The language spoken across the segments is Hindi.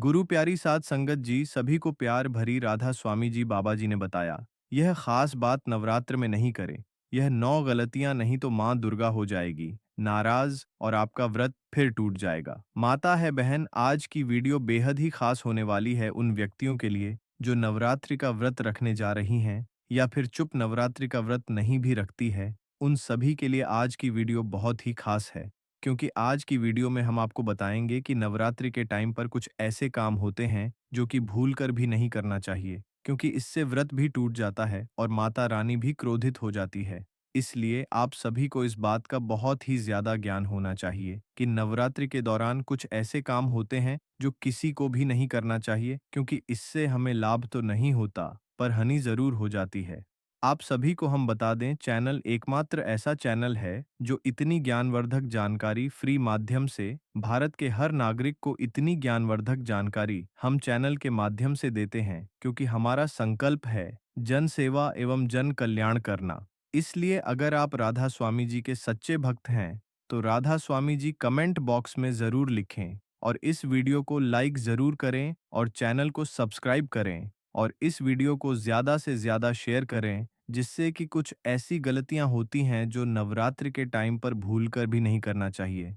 गुरु प्यारी साध संगत जी, सभी को प्यार भरी राधा स्वामी जी बाबा जी ने बताया, यह खास बात नवरात्र में नहीं करें। यह 9 गलतियां नहीं तो माँ दुर्गा हो जाएगी नाराज और आपका व्रत फिर टूट जाएगा। माता है बहन, आज की वीडियो बेहद ही खास होने वाली है उन व्यक्तियों के लिए जो नवरात्रि का व्रत रखने जा रही हैं या फिर चुप नवरात्रि का व्रत नहीं भी रखती है। उन सभी के लिए आज की वीडियो बहुत ही खास है, क्योंकि आज की वीडियो में हम आपको बताएंगे कि नवरात्रि के टाइम पर कुछ ऐसे काम होते हैं जो कि भूल कर भी नहीं करना चाहिए, क्योंकि इससे व्रत भी टूट जाता है और माता रानी भी क्रोधित हो जाती है। इसलिए आप सभी को इस बात का बहुत ही ज्यादा ज्ञान होना चाहिए कि नवरात्रि के दौरान कुछ ऐसे काम होते हैं जो किसी को भी नहीं करना चाहिए, क्योंकि इससे हमें लाभ तो नहीं होता पर हानि जरूर हो जाती है। आप सभी को हम बता दें, चैनल एकमात्र ऐसा चैनल है जो इतनी ज्ञानवर्धक जानकारी फ्री माध्यम से भारत के हर नागरिक को इतनी ज्ञानवर्धक जानकारी हम चैनल के माध्यम से देते हैं, क्योंकि हमारा संकल्प है जन सेवा एवं जन कल्याण करना। इसलिए अगर आप राधा स्वामी जी के सच्चे भक्त हैं तो राधा स्वामी जी कमेंट बॉक्स में जरूर लिखें और इस वीडियो को लाइक जरूर करें और चैनल को सब्सक्राइब करें और इस वीडियो को ज्यादा से ज्यादा शेयर करें, जिससे कि कुछ ऐसी गलतियां होती हैं जो नवरात्रि के टाइम पर भूलकर भी नहीं करना चाहिए।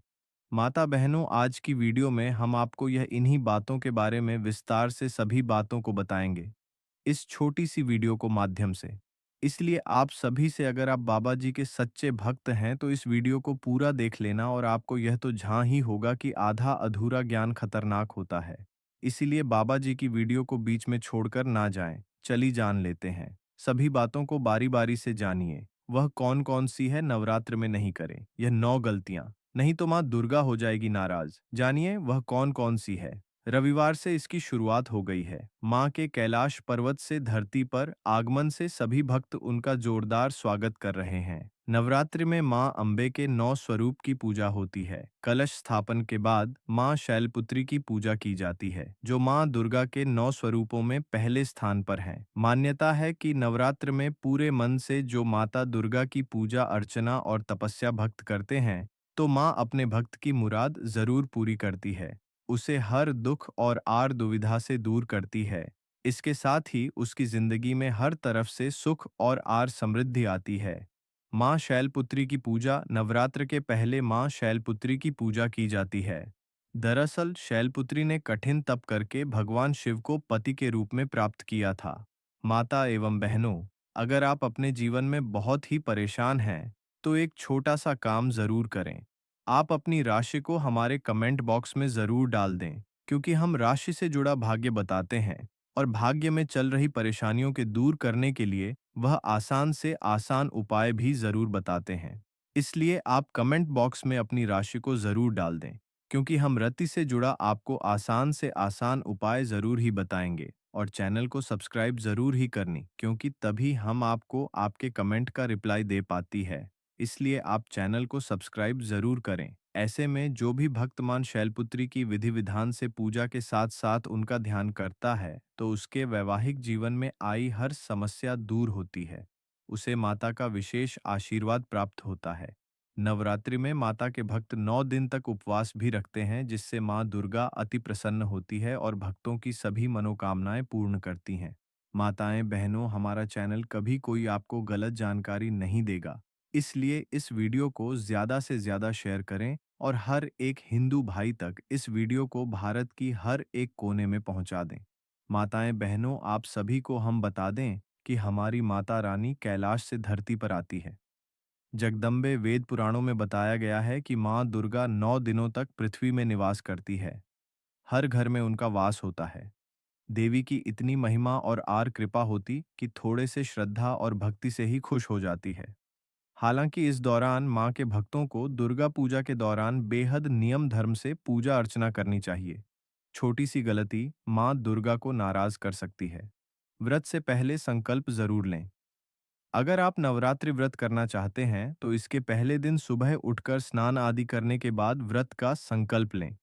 माता बहनों, आज की वीडियो में हम आपको यह इन्हीं बातों के बारे में विस्तार से सभी बातों को बताएंगे इस छोटी सी वीडियो को माध्यम से। इसलिए आप सभी से, अगर आप बाबा जी के सच्चे भक्त हैं तो इस वीडियो को पूरा देख लेना और आपको यह तो झां ही होगा कि आधा अधूरा ज्ञान खतरनाक होता है। इसीलिए बाबा जी की वीडियो को बीच में छोड़कर ना जाएं। चली जान लेते हैं, सभी बातों को बारी बारी से जानिए। वह कौन कौन सी है नवरात्र में नहीं करें यह 9 गलतियां, नहीं तो माँ दुर्गा हो जाएगी नाराज। जानिए वह कौन कौन सी है। रविवार से इसकी शुरुआत हो गई है। मां के कैलाश पर्वत से धरती पर आगमन से सभी भक्त उनका जोरदार स्वागत कर रहे हैं। नवरात्रि में मां अंबे के 9 स्वरूप की पूजा होती है। कलश स्थापन के बाद मां शैलपुत्री की पूजा की जाती है, जो मां दुर्गा के 9 स्वरूपों में पहले स्थान पर है। मान्यता है कि नवरात्र में पूरे मन से जो माता दुर्गा की पूजा अर्चना और तपस्या भक्त करते हैं तो मां अपने भक्त की मुराद जरूर पूरी करती है, उसे हर दुख और आर दुविधा से दूर करती है। इसके साथ ही उसकी जिंदगी में हर तरफ से सुख और आर समृद्धि आती है। माँ शैलपुत्री की पूजा, नवरात्र के पहले माँ शैलपुत्री की पूजा की जाती है। दरअसल शैलपुत्री ने कठिन तप करके भगवान शिव को पति के रूप में प्राप्त किया था। माता एवं बहनों, अगर आप अपने जीवन में बहुत ही परेशान हैं तो एक छोटा सा काम जरूर करें। आप अपनी राशि को हमारे कमेंट बॉक्स में जरूर डाल दें, क्योंकि हम राशि से जुड़ा भाग्य बताते हैं और भाग्य में चल रही परेशानियों के दूर करने के लिए वह आसान से आसान उपाय भी जरूर बताते हैं। इसलिए आप कमेंट बॉक्स में अपनी राशि को जरूर डाल दें, क्योंकि हम रति से जुड़ा आपको आसान से आसान उपाय जरूर ही बताएंगे। और चैनल को सब्सक्राइब जरूर ही करनी, क्योंकि तभी हम आपको आपके कमेंट का रिप्लाई दे पाती है। इसलिए आप चैनल को सब्सक्राइब जरूर करें। ऐसे में जो भी भक्तमान शैलपुत्री की विधि विधान से पूजा के साथ साथ उनका ध्यान करता है तो उसके वैवाहिक जीवन में आई हर समस्या दूर होती है, उसे माता का विशेष आशीर्वाद प्राप्त होता है। नवरात्रि में माता के भक्त 9 दिन तक उपवास भी रखते हैं, जिससे माँ दुर्गा अति प्रसन्न होती है और भक्तों की सभी मनोकामनाएं पूर्ण करती हैं। माताएं बहनों, हमारा चैनल कभी कोई आपको गलत जानकारी नहीं देगा, इसलिए इस वीडियो को ज़्यादा से ज़्यादा शेयर करें और हर एक हिंदू भाई तक इस वीडियो को भारत की हर एक कोने में पहुंचा दें। माताएं बहनों, आप सभी को हम बता दें कि हमारी माता रानी कैलाश से धरती पर आती है। जगदम्बे वेद पुराणों में बताया गया है कि माँ दुर्गा 9 दिनों तक पृथ्वी में निवास करती है। हर घर में उनका वास होता है। देवी की इतनी महिमा और आर कृपा होती कि थोड़े से श्रद्धा और भक्ति से ही खुश हो जाती है। हालांकि इस दौरान मां के भक्तों को दुर्गा पूजा के दौरान बेहद नियम धर्म से पूजा अर्चना करनी चाहिए। छोटी सी गलती मां दुर्गा को नाराज कर सकती है। व्रत से पहले संकल्प जरूर लें। अगर आप नवरात्रि व्रत करना चाहते हैं तो इसके पहले दिन सुबह उठकर स्नान आदि करने के बाद व्रत का संकल्प लें।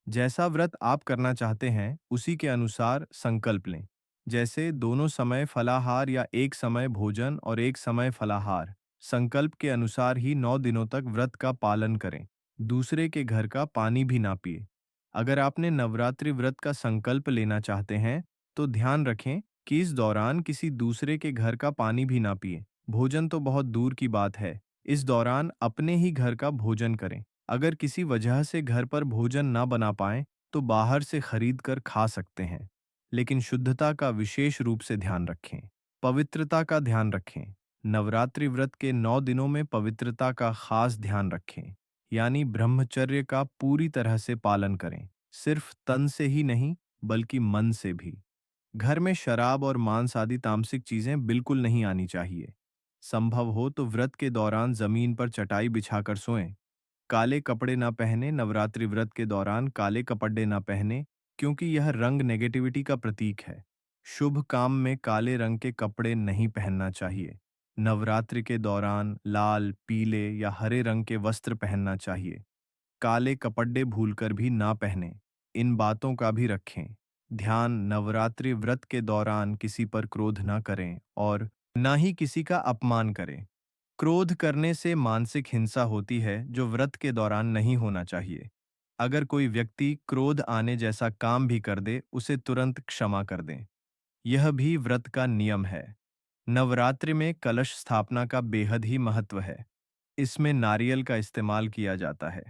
जैसा व्रत आप करना चाहते हैं उसी के अनुसार संकल्प लें, जैसे दोनों समय फलाहार या एक समय भोजन और एक समय फलाहार। संकल्प के अनुसार ही 9 दिनों तक व्रत का पालन करें। दूसरे के घर का पानी भी ना पिए। अगर आपने नवरात्रि व्रत का संकल्प लेना चाहते हैं, तो ध्यान रखें कि इस दौरान किसी दूसरे के घर का पानी भी ना पिए। भोजन तो बहुत दूर की बात है, इस दौरान अपने ही घर का भोजन करें। अगर किसी वजह से घर पर भोजन ना बना पाएं, तो बाहर से खरीद कर खा सकते हैं, लेकिन शुद्धता का विशेष रूप से ध्यान रखें। पवित्रता का ध्यान रखें। नवरात्रि व्रत के 9 दिनों में पवित्रता का खास ध्यान रखें, यानी ब्रह्मचर्य का पूरी तरह से पालन करें, सिर्फ तन से ही नहीं बल्कि मन से भी। घर में शराब और मांस आदि तामसिक चीजें बिल्कुल नहीं आनी चाहिए। संभव हो तो व्रत के दौरान जमीन पर चटाई बिछाकर सोएं। काले कपड़े ना पहने। नवरात्रि व्रत के दौरान काले कपड़े ना पहने, क्योंकि यह रंग नेगेटिविटी का प्रतीक है। शुभ काम में काले रंग के कपड़े नहीं पहनना चाहिए। नवरात्रि के दौरान लाल, पीले या हरे रंग के वस्त्र पहनना चाहिए। काले कपड़े भूलकर भी ना पहने। इन बातों का भी रखें ध्यान। नवरात्रि व्रत के दौरान किसी पर क्रोध ना करें और ना ही किसी का अपमान करें। क्रोध करने से मानसिक हिंसा होती है, जो व्रत के दौरान नहीं होना चाहिए। अगर कोई व्यक्ति क्रोध आने जैसा काम भी कर दे, उसे तुरंत क्षमा कर दें। यह भी व्रत का नियम है। नवरात्रि में कलश स्थापना का बेहद ही महत्व है। इसमें नारियल का इस्तेमाल किया जाता है।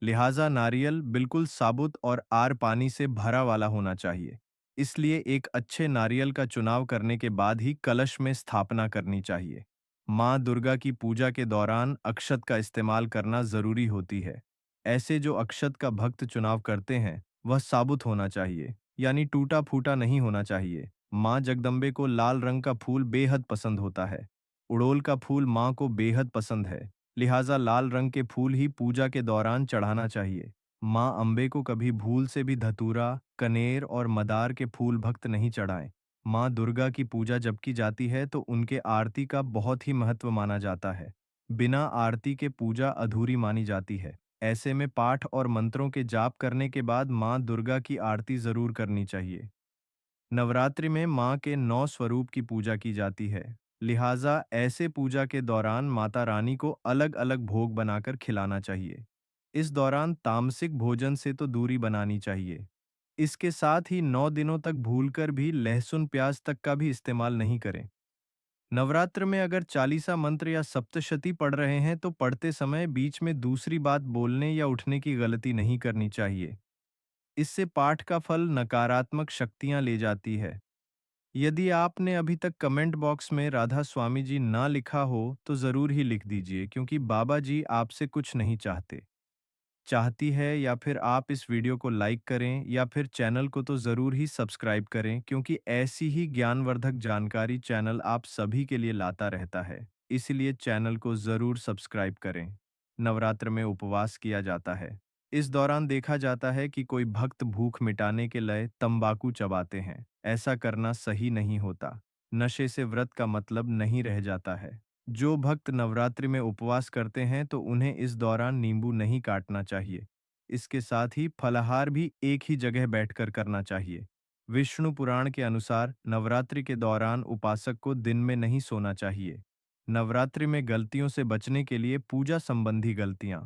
लिहाजा नारियल बिल्कुल साबुत और आर पानी से भरा वाला होना चाहिए। इसलिए एक अच्छे नारियल का चुनाव करने के बाद ही कलश में स्थापना करनी चाहिए। माँ दुर्गा की पूजा के दौरान अक्षत का इस्तेमाल करना जरूरी होती है। ऐसे जो अक्षत का भक्त चुनाव करते हैं, वह साबुत होना चाहिए, यानी टूटा फूटा नहीं होना चाहिए। माँ जगदम्बे को लाल रंग का फूल बेहद पसंद होता है। उड़ोल का फूल माँ को बेहद पसंद है, लिहाजा लाल रंग के फूल ही पूजा के दौरान चढ़ाना चाहिए। माँ अम्बे को कभी भूल से भी धतूरा, कनेर और मदार के फूल भक्त नहीं चढ़ाएं। माँ दुर्गा की पूजा जब की जाती है तो उनके आरती का बहुत ही महत्व माना जाता है। बिना आरती के पूजा अधूरी मानी जाती है। ऐसे में पाठ और मंत्रों के जाप करने के बाद माँ दुर्गा की आरती जरूर करनी चाहिए। नवरात्रि में माँ के 9 स्वरूप की पूजा की जाती है। लिहाजा ऐसे पूजा के दौरान माता रानी को अलग अलग भोग बनाकर खिलाना चाहिए। इस दौरान तामसिक भोजन से तो दूरी बनानी चाहिए। इसके साथ ही 9 दिनों तक भूलकर भी लहसुन प्याज तक का भी इस्तेमाल नहीं करें। नवरात्र में अगर चालीसा मंत्र या सप्तशती पढ़ रहे हैं, तो पढ़ते समय बीच में दूसरी बात बोलने या उठने की गलती नहीं करनी चाहिए। इससे पाठ का फल नकारात्मक शक्तियां ले जाती है। यदि आपने अभी तक कमेंट बॉक्स में राधा स्वामी जी ना लिखा हो, तो जरूर ही लिख दीजिए, क्योंकि बाबा जी आपसे कुछ नहीं चाहते। चाहती है या फिर आप इस वीडियो को लाइक करें या फिर चैनल को तो ज़रूर ही सब्सक्राइब करें, क्योंकि ऐसी ही ज्ञानवर्धक जानकारी चैनल आप सभी के लिए लाता रहता है। इसलिए चैनल को ज़रूर सब्सक्राइब करें। नवरात्र में उपवास किया जाता है। इस दौरान देखा जाता है कि कोई भक्त भूख मिटाने के लिए तंबाकू चबाते हैं। ऐसा करना सही नहीं होता। नशे से व्रत का मतलब नहीं रह जाता है। जो भक्त नवरात्रि में उपवास करते हैं, तो उन्हें इस दौरान नींबू नहीं काटना चाहिए। इसके साथ ही फलाहार भी एक ही जगह बैठकर करना चाहिए। विष्णु पुराण के अनुसार नवरात्रि के दौरान उपासक को दिन में नहीं सोना चाहिए। नवरात्रि में गलतियों से बचने के लिए पूजा संबंधी गलतियां।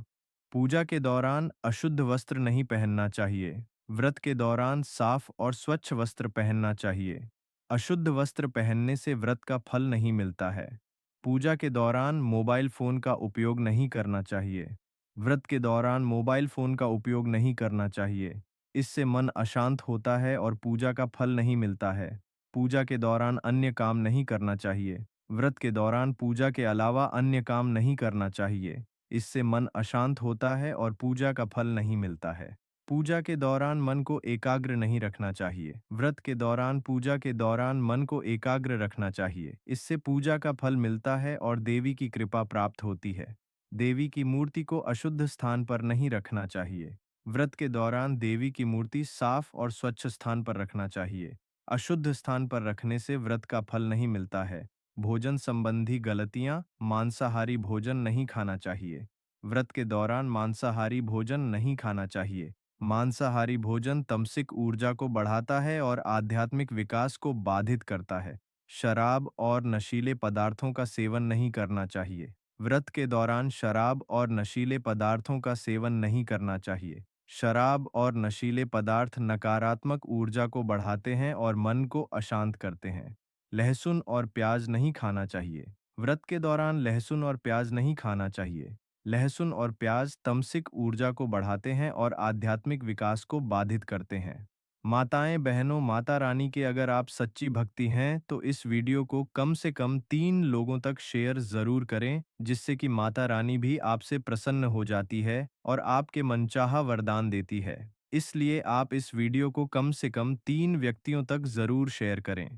पूजा के दौरान अशुद्ध वस्त्र नहीं पहनना चाहिए। व्रत के दौरान साफ और स्वच्छ वस्त्र पहनना चाहिए। अशुद्ध वस्त्र पहनने से व्रत का फल नहीं मिलता है। पूजा के दौरान मोबाइल फ़ोन का उपयोग नहीं करना चाहिए। व्रत के दौरान मोबाइल फ़ोन का उपयोग नहीं करना चाहिए। इससे मन अशांत होता है और पूजा का फल नहीं मिलता है। पूजा के दौरान अन्य काम नहीं करना चाहिए। व्रत के दौरान पूजा के अलावा अन्य काम नहीं करना चाहिए। इससे मन अशांत होता है और पूजा का फल नहीं मिलता है। पूजा के दौरान मन को एकाग्र नहीं रखना चाहिए। व्रत के दौरान पूजा के दौरान मन को एकाग्र रखना चाहिए। इससे पूजा का फल मिलता है और देवी की कृपा प्राप्त होती है। देवी की मूर्ति को अशुद्ध स्थान पर नहीं रखना चाहिए। व्रत के दौरान देवी की मूर्ति साफ और स्वच्छ स्थान पर रखना चाहिए। अशुद्ध स्थान पर रखने से व्रत का फल नहीं मिलता है। भोजन संबंधी गलतियां। मांसाहारी भोजन नहीं खाना चाहिए। व्रत के दौरान मांसाहारी भोजन नहीं खाना चाहिए। मांसाहारी भोजन तमसिक ऊर्जा को बढ़ाता है और आध्यात्मिक विकास को बाधित करता है। शराब और नशीले पदार्थों का सेवन नहीं करना चाहिए। व्रत के दौरान शराब और नशीले पदार्थों का सेवन नहीं करना चाहिए। शराब और नशीले पदार्थ नकारात्मक ऊर्जा को बढ़ाते हैं और मन को अशांत करते हैं। लहसुन और प्याज नहीं खाना चाहिए। व्रत के दौरान लहसुन और प्याज नहीं खाना चाहिए। लहसुन और प्याज तमसिक ऊर्जा को बढ़ाते हैं और आध्यात्मिक विकास को बाधित करते हैं। माताएं बहनों, माता रानी के अगर आप सच्ची भक्ति हैं तो इस वीडियो को कम से कम 3 लोगों तक शेयर जरूर करें, जिससे कि माता रानी भी आपसे प्रसन्न हो जाती है और आपके मनचाहा वरदान देती है। इसलिए आप इस वीडियो को कम से कम 3 व्यक्तियों तक जरूर शेयर करें।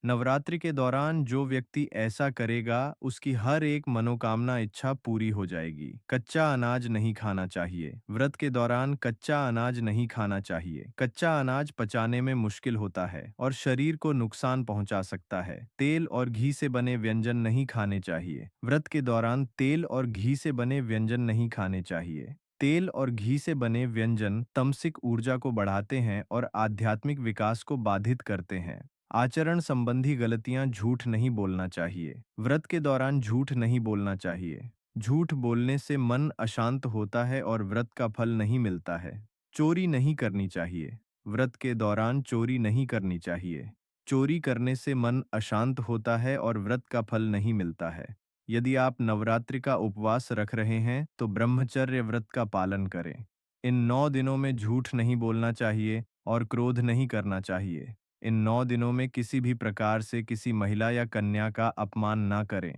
नवरात्रि के दौरान जो व्यक्ति ऐसा करेगा उसकी हर एक मनोकामना इच्छा पूरी हो जाएगी। कच्चा अनाज नहीं खाना चाहिए। व्रत के दौरान कच्चा अनाज नहीं खाना चाहिए। कच्चा अनाज पचाने में मुश्किल होता है और शरीर को नुकसान पहुंचा सकता है। तेल और घी से बने व्यंजन नहीं खाने चाहिए। व्रत के दौरान तेल और घी से बने व्यंजन नहीं खाने चाहिए। तेल और घी से बने व्यंजन तमसिक ऊर्जा को बढ़ाते हैं और आध्यात्मिक विकास को बाधित करते हैं। आचरण संबंधी गलतियां। झूठ नहीं बोलना चाहिए। व्रत के दौरान झूठ नहीं बोलना चाहिए। झूठ बोलने से मन अशांत होता है और व्रत का फल नहीं मिलता है। चोरी नहीं करनी चाहिए। व्रत के दौरान चोरी नहीं करनी चाहिए। चोरी करने से मन अशांत होता है और व्रत का फल नहीं मिलता है। यदि आप नवरात्रि का उपवास रख रहे हैं तो ब्रह्मचर्य व्रत का पालन करें। इन 9 दिनों में झूठ नहीं बोलना चाहिए और क्रोध नहीं करना चाहिए। इन 9 दिनों में किसी भी प्रकार से किसी महिला या कन्या का अपमान ना करें।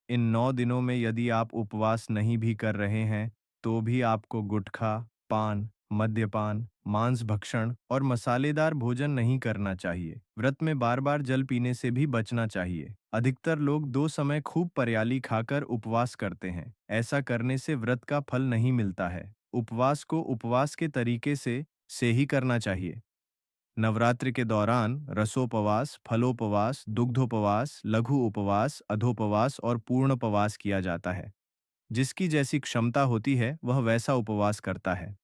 इन 9 दिनों में यदि आप उपवास नहीं भी कर रहे हैं तो भी आपको गुटखा, पान, मद्यपान, मांस भक्षण और मसालेदार भोजन नहीं करना चाहिए। व्रत में बार बार जल पीने से भी बचना चाहिए। अधिकतर लोग 2 समय खूब पर्याली खाकर उपवास करते हैं। ऐसा करने से व्रत का फल नहीं मिलता है। उपवास को उपवास के तरीके से ही करना चाहिए। नवरात्रि के दौरान रसोपवास, फलोपवास, दुग्धोपवास, लघु उपवास, अधोपवास और पूर्णोपवास किया जाता है। जिसकी जैसी क्षमता होती है वह वैसा उपवास करता है।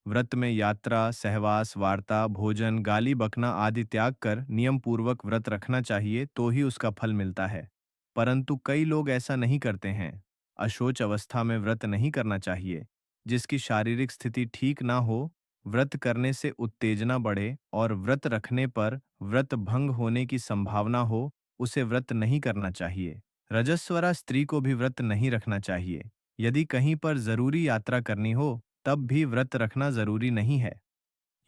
व्रत में यात्रा, सहवास, वार्ता, भोजन, गाली बकना आदि त्याग कर नियम पूर्वक व्रत रखना चाहिए तो ही उसका फल मिलता है। परंतु कई लोग ऐसा नहीं करते हैं। अशोच अवस्था में व्रत नहीं करना चाहिए। जिसकी शारीरिक स्थिति ठीक ना हो, व्रत करने से उत्तेजना बढ़े और व्रत रखने पर व्रत भंग होने की संभावना हो, उसे व्रत नहीं करना चाहिए। रजस्वला स्त्री को भी व्रत नहीं रखना चाहिए। यदि कहीं पर जरूरी यात्रा करनी हो तब भी व्रत रखना जरूरी नहीं है।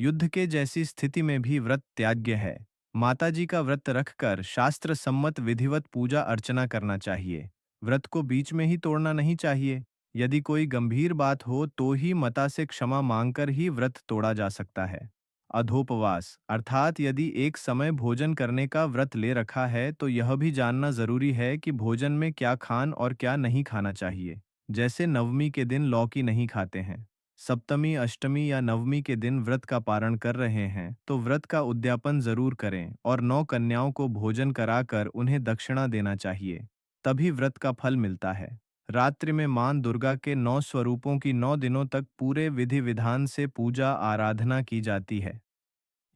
युद्ध के जैसी स्थिति में भी व्रत त्याज्य है। माताजी का व्रत रखकर शास्त्र सम्मत विधिवत पूजा अर्चना करना चाहिए। व्रत को बीच में ही तोड़ना नहीं चाहिए। यदि कोई गंभीर बात हो तो ही माता से क्षमा मांगकर ही व्रत तोड़ा जा सकता है। अधोपवास अर्थात यदि एक समय भोजन करने का व्रत ले रखा है तो यह भी जानना जरूरी है कि भोजन में क्या खान और क्या नहीं खाना चाहिए। जैसे नवमी के दिन लौकी नहीं खाते हैं, सप्तमी, अष्टमी या नवमी के दिन व्रत का पारण कर रहे हैं तो व्रत का उद्यापन जरूर करें और 9 कन्याओं को भोजन कराकर उन्हें दक्षिणा देना चाहिए। तभी व्रत का फल मिलता है। रात्रि में मां दुर्गा के 9 स्वरूपों की 9 दिनों तक पूरे विधि विधान से पूजा आराधना की जाती है।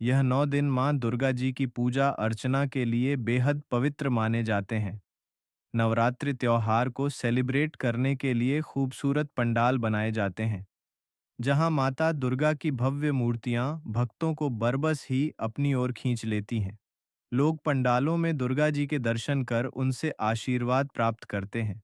यह 9 दिन मां दुर्गा जी की पूजा अर्चना के लिए बेहद पवित्र माने जाते हैं। नवरात्रि त्योहार को सेलिब्रेट करने के लिए खूबसूरत पंडाल बनाए जाते हैं, जहां माता दुर्गा की भव्य मूर्तियां भक्तों को बरबस ही अपनी ओर खींच लेती हैं। लोग पंडालों में दुर्गा जी के दर्शन कर उनसे आशीर्वाद प्राप्त करते हैं।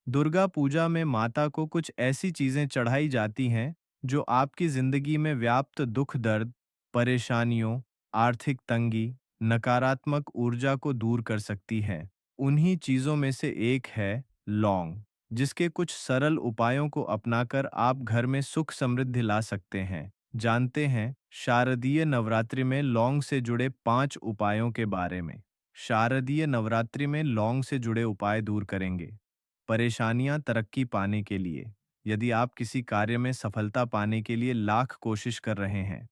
दुर्गा पूजा में माता को कुछ ऐसी चीजें चढ़ाई जाती हैं जो आपकी जिंदगी में व्याप्त दुख दर्द, परेशानियों, आर्थिक तंगी, नकारात्मक ऊर्जा को दूर कर सकती हैं। उन्हीं चीजों में से एक है लौंग, जिसके कुछ सरल उपायों को अपनाकर आप घर में सुख समृद्धि ला सकते हैं। जानते हैं शारदीय नवरात्रि में लौंग से जुड़े 5 उपायों के बारे में। शारदीय नवरात्रि में लौंग से जुड़े उपाय दूर करेंगे परेशानियां तरक्की पाने के लिए। यदि आप किसी कार्य में सफलता पाने के लिए लाख कोशिश कर रहे हैं,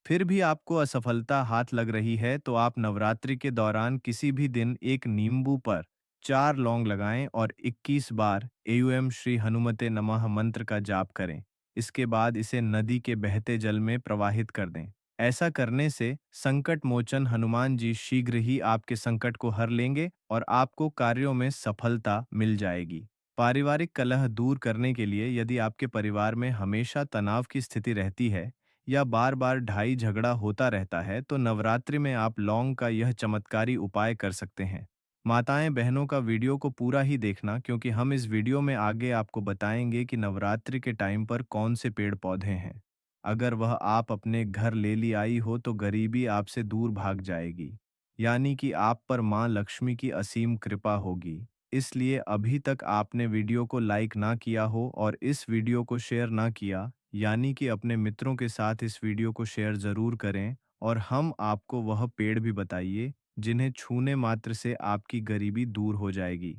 फिर भी आपको असफलता हाथ लग रही है तो आप नवरात्रि के दौरान किसी भी दिन एक नींबू पर 4 लौंग लगाएं और 21 बार एयूएम श्री हनुमते नमः मंत्र का जाप करें। इसके बाद इसे नदी के बहते जल में प्रवाहित कर दें। ऐसा करने से संकट मोचन हनुमान जी शीघ्र ही आपके संकट को हर लेंगे और आपको कार्यों में सफलता मिल जाएगी। पारिवारिक कलह दूर करने के लिए यदि आपके परिवार में हमेशा तनाव की स्थिति रहती है या बार बार ढाई झगड़ा होता रहता है तो नवरात्रि में आप लौंग का यह चमत्कारी उपाय कर सकते हैं। माताएं बहनों का वीडियो को पूरा ही देखना, क्योंकि हम इस वीडियो में आगे आपको बताएंगे कि नवरात्रि के टाइम पर कौन से पेड़ पौधे हैं। अगर वह आप अपने घर ले ली आई हो तो गरीबी आपसे दूर भाग जाएगी, यानी कि आप पर माँ लक्ष्मी की असीम कृपा होगी। इसलिए अभी तक आपने वीडियो को लाइक ना किया हो और इस वीडियो को शेयर ना किया, यानी कि अपने मित्रों के साथ इस वीडियो को शेयर ज़रूर करें, और हम आपको वह पेड़ भी बताइए जिन्हें छूने मात्र से आपकी गरीबी दूर हो जाएगी।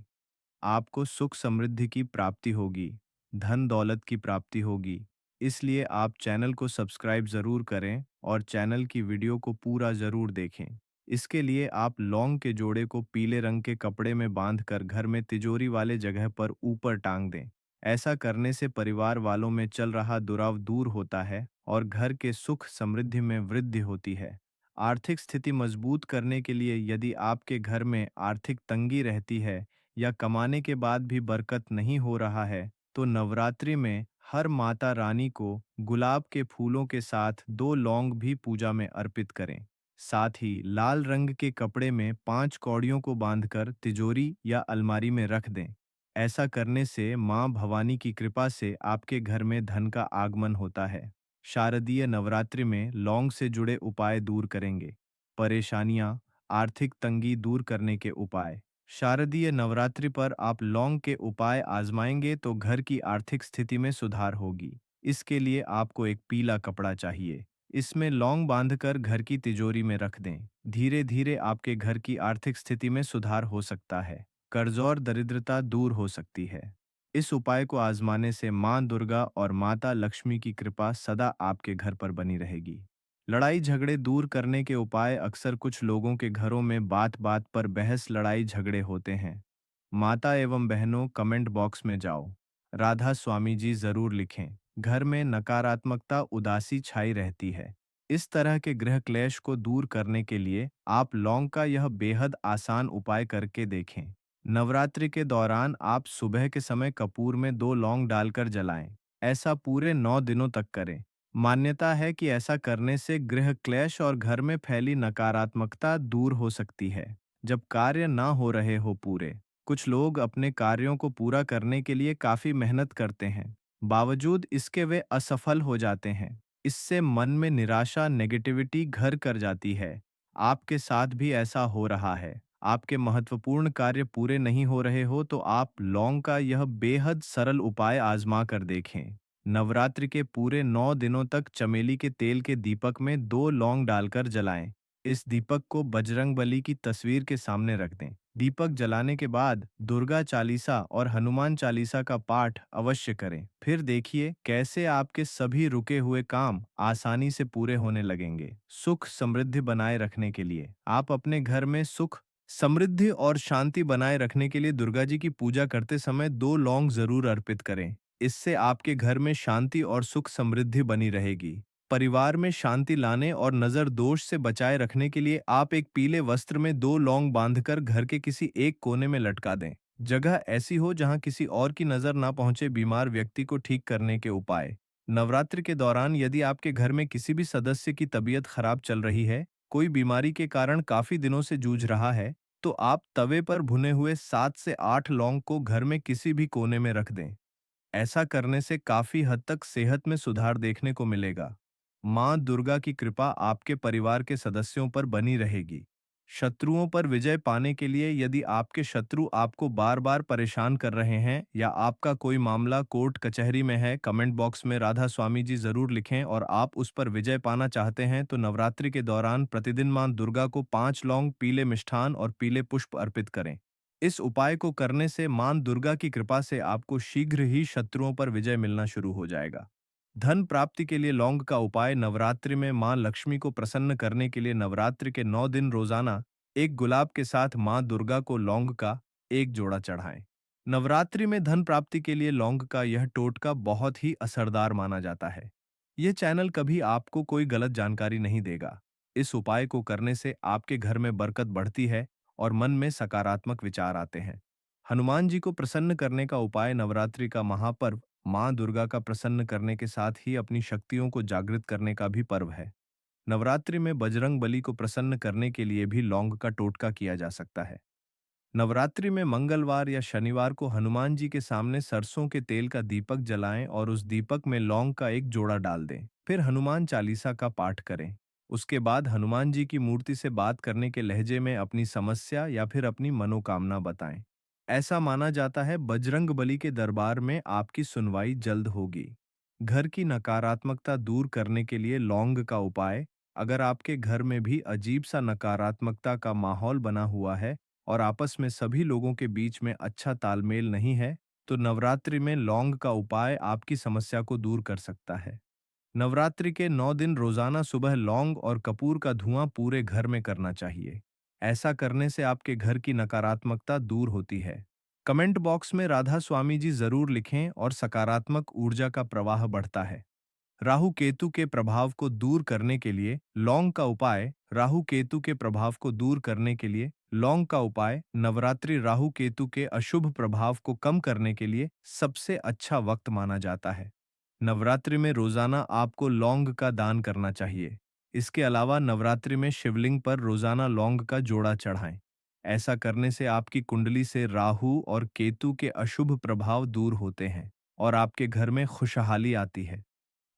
आपको सुख समृद्धि की प्राप्ति होगी, धन दौलत की प्राप्ति होगी। इसलिए आप चैनल को सब्सक्राइब ज़रूर करें और चैनल की वीडियो को पूरा ज़रूर देखें। इसके लिए आप लौंग के जोड़े को पीले रंग के कपड़े में बांधकर घर में तिजोरी वाले जगह पर ऊपर टांग दें। ऐसा करने से परिवार वालों में चल रहा दुराव दूर होता है और घर के सुख समृद्धि में वृद्धि होती है। आर्थिक स्थिति मजबूत करने के लिए यदि आपके घर में आर्थिक तंगी रहती है या कमाने के बाद भी बरकत नहीं हो रहा है, तो नवरात्रि में हर माता रानी को गुलाब के फूलों के साथ 2 लौंग भी पूजा में अर्पित करें। साथ ही लाल रंग के कपड़े में 5 कौड़ियों को बांधकर तिजोरी या अलमारी में रख दें। ऐसा करने से माँ भवानी की कृपा से आपके घर में धन का आगमन होता है। शारदीय नवरात्रि में लौंग से जुड़े उपाय दूर करेंगे। परेशानियां, आर्थिक तंगी दूर करने के उपाय। शारदीय नवरात्रि पर आप लौंग के उपाय आजमाएंगे तो घर की आर्थिक स्थिति में सुधार होगी। इसके लिए आपको एक पीला कपड़ा चाहिए। इसमें लौंग बांधकर घर की तिजोरी में रख दें। धीरे धीरे आपके घर की आर्थिक स्थिति में सुधार हो सकता है। कर्ज और दरिद्रता दूर हो सकती है। इस उपाय को आजमाने से मां दुर्गा और माता लक्ष्मी की कृपा सदा आपके घर पर बनी रहेगी। लड़ाई झगड़े दूर करने के उपाय। अक्सर कुछ लोगों के घरों में बात बात पर बहस लड़ाई झगड़े होते हैं। माता एवं बहनों, कमेंट बॉक्स में जाओ, राधा स्वामी जी जरूर लिखें। घर में नकारात्मकता, उदासी छाई रहती है। इस तरह के गृह क्लेश को दूर करने के लिए आप लौंग का यह बेहद आसान उपाय करके देखें। नवरात्रि के दौरान आप सुबह के समय कपूर में 2 लौंग डालकर जलाएं। ऐसा पूरे 9 दिनों तक करें। मान्यता है कि ऐसा करने से गृह क्लेश और घर में फैली नकारात्मकता दूर हो सकती है। जब कार्य ना हो रहे हो पूरे, कुछ लोग अपने कार्यों को पूरा करने के लिए काफी मेहनत करते हैं, बावजूद इसके वे असफल हो जाते हैं। इससे मन में निराशा, नेगेटिविटी घर कर जाती है। आपके साथ भी ऐसा हो रहा है, आपके महत्वपूर्ण कार्य पूरे नहीं हो रहे हो, तो आप लौंग का यह बेहद सरल उपाय आजमा कर देखें। नवरात्रि के पूरे 9 दिनों तक चमेली के तेल के दीपक में 2 लौंग डालकर जलाएं। इस दीपक को बजरंगबली की तस्वीर के सामने रख दें। दीपक जलाने के बाद दुर्गा चालीसा और हनुमान चालीसा का पाठ अवश्य करें। फिर देखिए कैसे आपके सभी रुके हुए काम आसानी से पूरे होने लगेंगे। सुख समृद्धि बनाए रखने के लिए आप अपने घर में सुख समृद्धि और शांति बनाए रखने के लिए दुर्गा जी की पूजा करते समय 2 लौंग जरूर अर्पित करें। इससे आपके घर में शांति और सुख समृद्धि बनी रहेगी। परिवार में शांति लाने और नजर दोष से बचाए रखने के लिए आप एक पीले वस्त्र में 2 लौंग बांधकर घर के किसी एक कोने में लटका दें। जगह ऐसी हो जहां किसी और की नजर ना पहुंचे। बीमार व्यक्ति को ठीक करने के उपाय। नवरात्रि के दौरान यदि आपके घर में किसी भी सदस्य की तबीयत खराब चल रही है, कोई बीमारी के कारण काफी दिनों से जूझ रहा है, तो आप तवे पर भुने हुए 7 से 8 लौंग को घर में किसी भी कोने में रख दें। ऐसा करने से काफी हद तक सेहत में सुधार देखने को मिलेगा। मां दुर्गा की कृपा आपके परिवार के सदस्यों पर बनी रहेगी। शत्रुओं पर विजय पाने के लिए यदि आपके शत्रु आपको बार बार परेशान कर रहे हैं या आपका कोई मामला कोर्ट कचहरी में है, कमेंट बॉक्स में राधा स्वामी जी जरूर लिखें। और आप उस पर विजय पाना चाहते हैं तो नवरात्रि के दौरान प्रतिदिन मां दुर्गा को 5 लौंग, पीले मिष्ठान और पीले पुष्प अर्पित करें। इस उपाय को करने से मां दुर्गा की कृपा से आपको शीघ्र ही शत्रुओं पर विजय मिलना शुरू हो जाएगा। धन प्राप्ति के लिए लौंग का उपाय। नवरात्रि में मां लक्ष्मी को प्रसन्न करने के लिए नवरात्रि के 9 दिन रोजाना एक गुलाब के साथ मां दुर्गा को लौंग का एक जोड़ा चढ़ाएं। नवरात्रि में धन प्राप्ति के लिए लौंग का यह टोटका बहुत ही असरदार माना जाता है। यह चैनल कभी आपको कोई गलत जानकारी नहीं देगा। इस उपाय को करने से आपके घर में बरकत बढ़ती है और मन में सकारात्मक विचार आते हैं। हनुमान जी को प्रसन्न करने का उपाय। नवरात्रि का महापर्व माँ दुर्गा का प्रसन्न करने के साथ ही अपनी शक्तियों को जागृत करने का भी पर्व है। नवरात्रि में बजरंग बली को प्रसन्न करने के लिए भी लौंग का टोटका किया जा सकता है। नवरात्रि में मंगलवार या शनिवार को हनुमान जी के सामने सरसों के तेल का दीपक जलाएं और उस दीपक में लौंग का एक जोड़ा डाल दें। फिर हनुमान चालीसा का पाठ करें। उसके बाद हनुमान जी की मूर्ति से बात करने के लहजे में अपनी समस्या या फिर अपनी मनोकामना बताएं। ऐसा माना जाता है बजरंग बली के दरबार में आपकी सुनवाई जल्द होगी। घर की नकारात्मकता दूर करने के लिए लौंग का उपाय। अगर आपके घर में भी अजीब सा नकारात्मकता का माहौल बना हुआ है और आपस में सभी लोगों के बीच में अच्छा तालमेल नहीं है, तो नवरात्रि में लौंग का उपाय आपकी समस्या को दूर कर सकता है। नवरात्रि के 9 दिन रोजाना सुबह लौंग और कपूर का धुआं पूरे घर में करना चाहिए। ऐसा करने से आपके घर की नकारात्मकता दूर होती है। कमेंट बॉक्स में राधा स्वामी जी जरूर लिखें और सकारात्मक ऊर्जा का प्रवाह बढ़ता है। राहु केतु के प्रभाव को दूर करने के लिए लौंग का उपाय। राहु केतु के प्रभाव को दूर करने के लिए लौंग का उपाय नवरात्रि राहु केतु के अशुभ प्रभाव को कम करने के लिए सबसे अच्छा वक्त माना जाता है। नवरात्रि में रोजाना आपको लौंग का दान करना चाहिए। इसके अलावा नवरात्रि में शिवलिंग पर रोजाना लौंग का जोड़ा चढ़ाएं। ऐसा करने से आपकी कुंडली से राहु और केतु के अशुभ प्रभाव दूर होते हैं और आपके घर में खुशहाली आती है।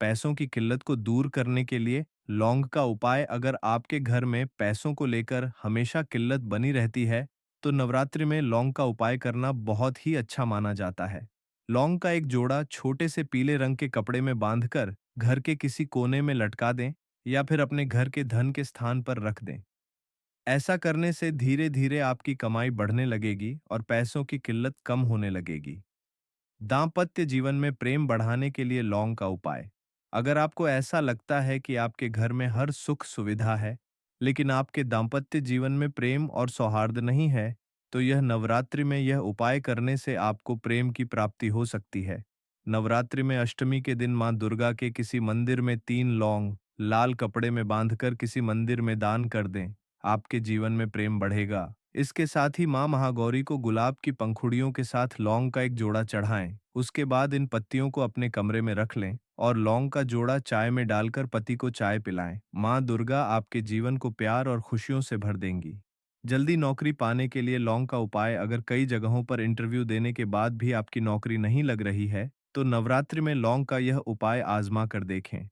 पैसों की किल्लत को दूर करने के लिए लौंग का उपाय। अगर आपके घर में पैसों को लेकर हमेशा किल्लत बनी रहती है, तो नवरात्रि में लौंग का उपाय करना बहुत ही अच्छा माना जाता है। लौंग का एक जोड़ा छोटे से पीले रंग के कपड़े में बांधकर घर के किसी कोने में लटका दें या फिर अपने घर के धन के स्थान पर रख दें। ऐसा करने से धीरे धीरे आपकी कमाई बढ़ने लगेगी और पैसों की किल्लत कम होने लगेगी। दांपत्य जीवन में प्रेम बढ़ाने के लिए लौंग का उपाय। अगर आपको ऐसा लगता है कि आपके घर में हर सुख सुविधा है, लेकिन आपके दांपत्य जीवन में प्रेम और सौहार्द नहीं है, तो यह नवरात्रि में यह उपाय करने से आपको प्रेम की प्राप्ति हो सकती है। नवरात्रि में अष्टमी के दिन मां दुर्गा के किसी मंदिर में 3 लौंग लाल कपड़े में बांधकर किसी मंदिर में दान कर दें। आपके जीवन में प्रेम बढ़ेगा। इसके साथ ही मां महागौरी को गुलाब की पंखुड़ियों के साथ लौंग का एक जोड़ा चढ़ाएं। उसके बाद इन पत्तियों को अपने कमरे में रख लें और लौंग का जोड़ा चाय में डालकर पति को चाय पिलाएं। मां दुर्गा आपके जीवन को प्यार और खुशियों से भर देंगी। जल्दी नौकरी पाने के लिए लौंग का उपाय। अगर कई जगहों पर इंटरव्यू देने के बाद भी आपकी नौकरी नहीं लग रही है, तो नवरात्रि में लौंग का यह उपाय आजमा कर देखें।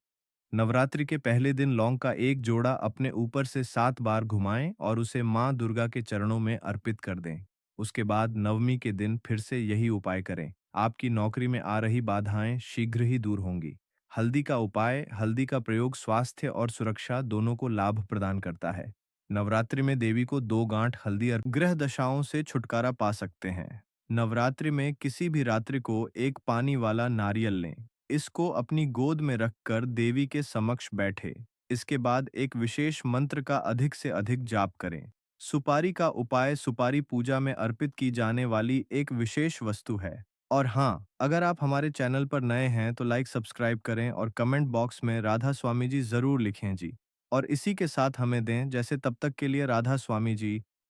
नवरात्रि के पहले दिन लौंग का एक जोड़ा अपने ऊपर से 7 बार घुमाएं और उसे मां दुर्गा के चरणों में अर्पित कर दें। उसके बाद नवमी के दिन फिर से यही उपाय करें। आपकी नौकरी में आ रही बाधाएं शीघ्र ही दूर होंगी। हल्दी का उपाय। हल्दी का प्रयोग स्वास्थ्य और सुरक्षा दोनों को लाभ प्रदान करता है। नवरात्रि में देवी को 2 गांठ हल्दी और ग्रह दशाओं से छुटकारा पा सकते हैं। नवरात्रि में किसी भी रात्रि को एक पानी वाला नारियल लें। इसको अपनी गोद में रखकर देवी के समक्ष बैठे। इसके बाद एक विशेष मंत्र का अधिक से अधिक जाप करें। सुपारी का उपाय। सुपारी पूजा में अर्पित की जाने वाली एक विशेष वस्तु है। और हाँ, अगर आप हमारे चैनल पर नए हैं तो लाइक सब्सक्राइब करें और कमेंट बॉक्स में राधा स्वामी जी जरूर लिखें जी। और इसी के साथ हमें दें। जैसे तब तक के लिए राधा स्वामी जी।